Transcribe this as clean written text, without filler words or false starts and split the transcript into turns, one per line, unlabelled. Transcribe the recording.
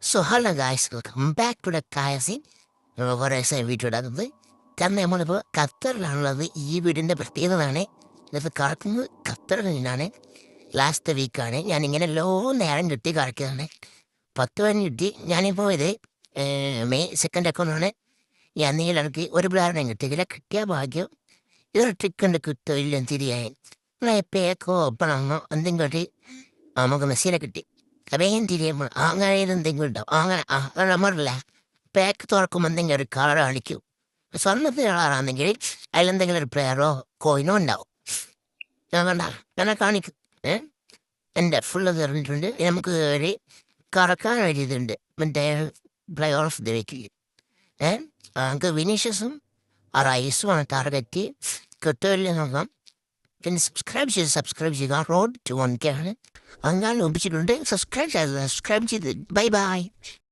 So hello guys, welcome back to the Kayasin. വേറെ video ഇടാക്കുന്നത് കാരണം നമ്മളിപ്പോൾ ഖത്തറിലാണുള്ളത്. ഈ വീടിൻ്റെ പ്രത്യേകതയാണ് ഇത് കറക്കുന്നത് ഖത്തറിൽ നിന്നാണ്. ലാസ്റ്റ് വീക്കാണ് ഞാനിങ്ങനെ നേരം കിട്ടി കളിക്കുന്നതാണ്. 10 കിട്ടി. ഞാനിപ്പോൾ ഇത് മെയ് 2 അക്കൗണ്ടാണ്. ഈ അന്നേരം എനിക്ക് ഒരു ബ്ലാറിനെ കിട്ടിയില്ല. കിട്ടിയ ഭാഗ്യം ഇതൊരു ട്രിക്കുണ്ട് കിട്ടില്ല തിരിയായി പേക്കോ ഒപ്പണങ്ങോ എന്തെങ്കിലും കിട്ടി നമുക്ക് മെസ്സീനെ കിട്ടി. വേഗം തിരിയുമ്പോൾ അങ്ങനെ എന്തെങ്കിലും ഉണ്ടാവും. അങ്ങനെ നമ്മളില്ല പാക്ക് തുറക്കുമ്പോൾ എന്തെങ്കിലും ഒരു കളർ കാണിക്കും. സ്വർണ്ണത്തിന് കളറാണെങ്കിൽ അതിലെന്തെങ്കിലും ഒരു പ്ലെയറോ കോയിനോ ഉണ്ടാവും. ഞാൻ കണ്ട അങ്ങനെ കാണിക്കും. എൻ്റെ ഫുള്ള് തെറിഞ്ഞിട്ടുണ്ട്. നമുക്ക് ഒരു കറക്കാൻ ഒരു ഇതുണ്ട് മറ്റേ പ്ലെയർ ഓഫ് ദി വീക്ക്. നമുക്ക് വിനീഷ്യസും റൈസുമാണ് ടാർഗറ്റ്. കിട്ടുമല്ലോ നോക്കാം. പിന്നെ സബ്സ്ക്രൈബ് ചെയ്യുക. റോഡ് ടു 1K ആണ്. അങ്ങനെ ഒപ്പിച്ചിട്ടുണ്ട്. സബ്സ്ക്രൈബ് ചെയ്ത് ബൈ ബൈ.